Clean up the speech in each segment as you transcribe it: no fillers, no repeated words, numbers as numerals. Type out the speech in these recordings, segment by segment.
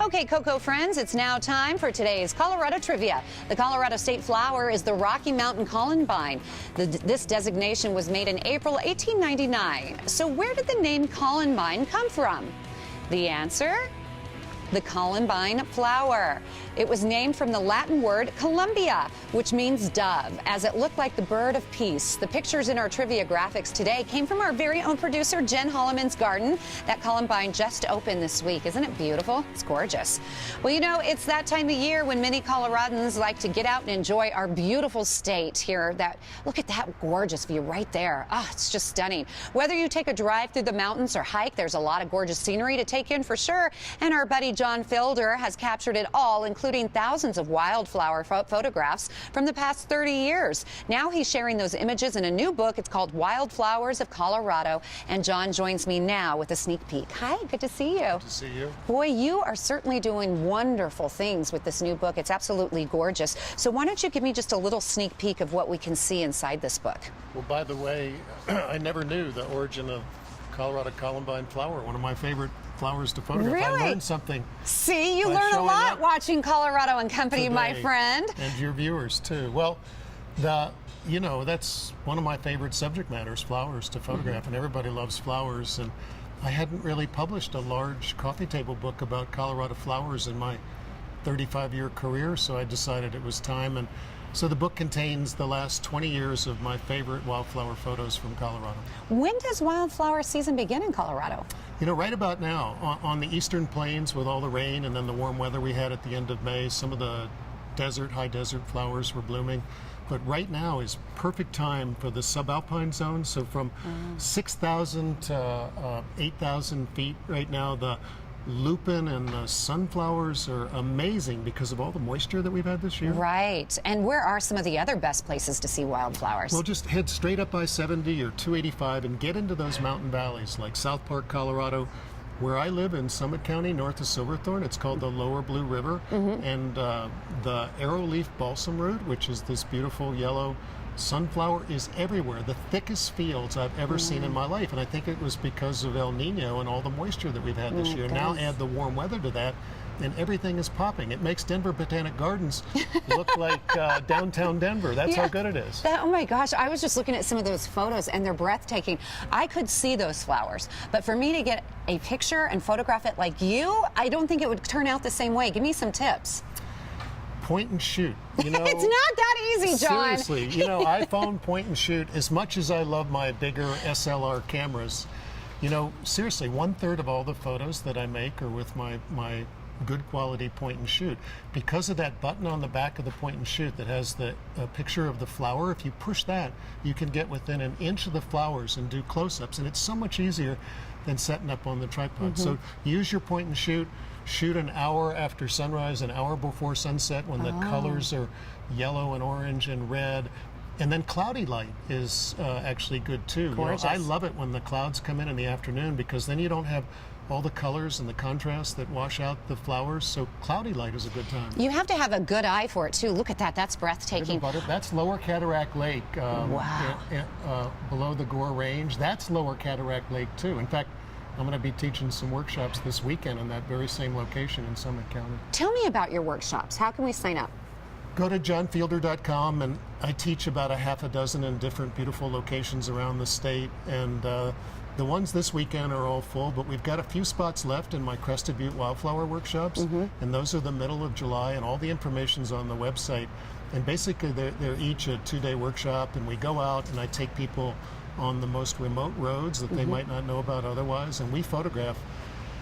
Okay, Cocoa friends, it's now time for today's Colorado Trivia. The Colorado state flower is the Rocky Mountain Columbine. This designation was made in April 1899. So where did the name Columbine come from? The answer? The Columbine flower. It was named from the Latin word Columbia, which means dove, as it looked like the bird of peace. The pictures in our trivia graphics today came from our very own producer, Jen Holloman's garden. That Columbine just opened this week. Isn't it beautiful? It's gorgeous. Well, you know, it's that time of year when many Coloradans like to get out and enjoy our beautiful state here. Look at that gorgeous view right there. Oh, it's just stunning. Whether you take a drive through the mountains or hike, there's a lot of gorgeous scenery to take in for sure. And our buddy John Fielder has captured it all, including thousands of wildflower photographs from the past 30 years. Now he's sharing those images in a new book. It's called Wildflowers of Colorado. And John joins me now with a sneak peek. Hi, good to see you. Good to see you. Boy, you are certainly doing wonderful things with this new book. It's absolutely gorgeous. So why don't you give me just a little sneak peek of what we can see inside this book? Well, by the way, I never knew the origin of Colorado Columbine flower, one of my favorite flowers to photograph. Really? I learned something. See, you learn a lot watching Colorado and Company, today, my friend. And your viewers too. Well, that's one of my favorite subject matters, flowers to photograph, and everybody loves flowers. And I hadn't really published a large coffee table book about Colorado flowers in my 35-year career, so I decided it was time. And so the book contains the last 20 years of my favorite wildflower photos from Colorado. When does wildflower season begin in Colorado? You know, right about now, on the eastern plains with all the rain and then the warm weather we had at the end of May, some of the high desert flowers were blooming. But right now is perfect time for the subalpine zone. So from 6,000 to 8,000 feet right now, the lupin and the sunflowers are amazing because of all the moisture that we've had this year. Right. And where are some of the other best places to see wildflowers? Well, just head straight up I-70 or 285 and get into those mountain valleys like South Park, Colorado. Where I live in Summit County, north of Silverthorne, it's called the Lower Blue River. And the arrowleaf balsam root, which is this beautiful yellow sunflower, is everywhere. The thickest fields I've ever seen in my life. And I think it was because of El Nino and all the moisture that we've had this year. Now add the warm weather to that, and everything is popping. It makes Denver Botanic Gardens look like downtown Denver. That's how good it is. Oh my gosh, I was just looking at some of those photos and they're breathtaking. I could see those flowers, but for me to get a picture and photograph it like you, I don't think it would turn out the same way. Give me some tips. Point and shoot. You know, it's not that easy, John. Seriously, you know, iPhone point and shoot. As much as I love my bigger SLR cameras, you know, seriously, 1/3 of all the photos that I make are with my good quality point and shoot. Because of that button on the back of the point and shoot that has the picture of the flower, if you push that, you can get within an inch of the flowers and do close-ups, and it's so much easier than setting up on the tripod. So use your point and shoot. Shoot an hour after sunrise, an hour before sunset when the colors are yellow and orange and red. And then cloudy light is actually good too. Gorgeous. You know, I love it when the clouds come in the afternoon because then you don't have all the colors and the contrast that wash out the flowers. So cloudy light is a good time. You have to have a good eye for it too. Look at that, that's breathtaking. That's Lower Cataract Lake. Wow. Below the Gore Range. That's Lower Cataract Lake too. In fact, I'm going to be teaching some workshops this weekend in that very same location in Summit County. Tell me about your workshops. How can we sign up? Go to johnfielder.com, and I teach about a half a dozen in different beautiful locations around the state. And the ones this weekend are all full, but we've got a few spots left in my Crested Butte Wildflower workshops, and those are the middle of July, and all the information's on the website. And basically, they're each a 2-day workshop, and we go out, and I take people on the most remote roads that they might not know about otherwise, and we photograph.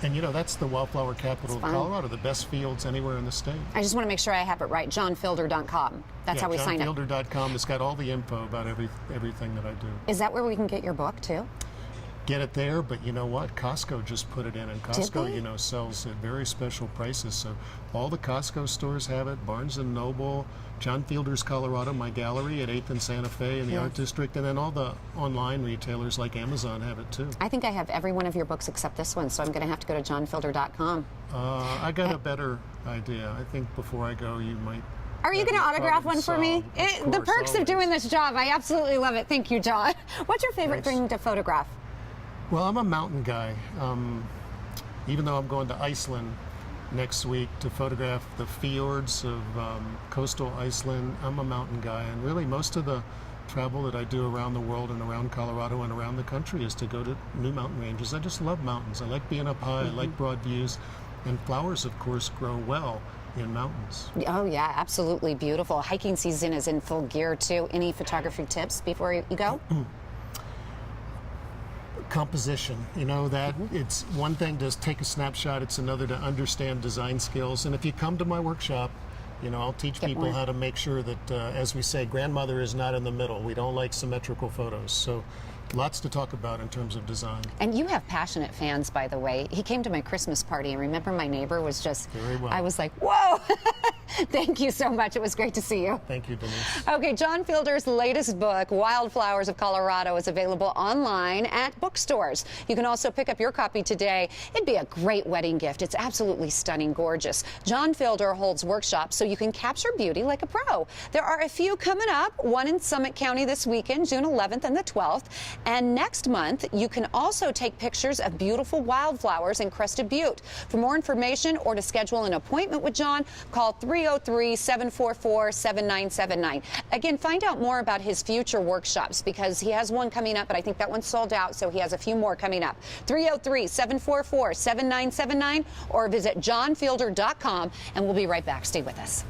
And you know, that's the wildflower capital of Colorado, the best fields anywhere in the state. I just want to make sure I have it right. johnfielder.com. That's how we sign up. johnfielder.com. It's got all the info about everything that I do. Is that where we can get your book too? Get it there, but you know what? Costco just put it in, and Costco, you know, sells at very special prices. So all the Costco stores have it. Barnes & Noble, John Fielder's Colorado, my gallery at 8th and Santa Fe in the Art District, and then all the online retailers like Amazon have it too. I think I have every one of your books except this one, so I'm going to have to go to johnfielder.com. I got a better idea. I think before I go, you might. Are you going to autograph one for me? The perks of doing this job. I absolutely love it. Thank you, John. What's your favorite thing to photograph? Well, I'm a mountain guy. Even though I'm going to Iceland next week to photograph the fjords of coastal Iceland. I'm a mountain guy, and really most of the travel that I do around the world and around Colorado and around the country is to go to new mountain ranges. I just love mountains. I like being up high. I like broad views. And flowers, of course, grow well in mountains. Oh, yeah, absolutely beautiful. Hiking season is in full gear, too. Any photography tips before you go? Composition, you know, that it's one thing to take a snapshot, it's another to understand design skills. And if you come to my workshop, you know, I'll teach people how to make sure that, as we say, grandmother is not in the middle. We don't like symmetrical photos. So lots to talk about in terms of design. And you have passionate fans, by the way. He came to my Christmas party, and remember my neighbor was just, very well. I was like, whoa! Thank you so much. It was great to see you. Thank you, Denise. Okay, John Fielder's latest book, Wildflowers of Colorado, is available online at bookstores. You can also pick up your copy today. It'd be a great wedding gift. It's absolutely stunning, gorgeous. John Fielder holds workshops so you can capture beauty like a pro. There are a few coming up, one in Summit County this weekend, June 11th and the 12th. And next month, you can also take pictures of beautiful wildflowers in Crested, Butte. For more information or to schedule an appointment with John, call 303-744-7979. Again, find out more about his future workshops because he has one coming up, but I think that one's sold out, so he has a few more coming up. 303-744-7979 or visit johnfielder.com, and we'll be right back. Stay with us.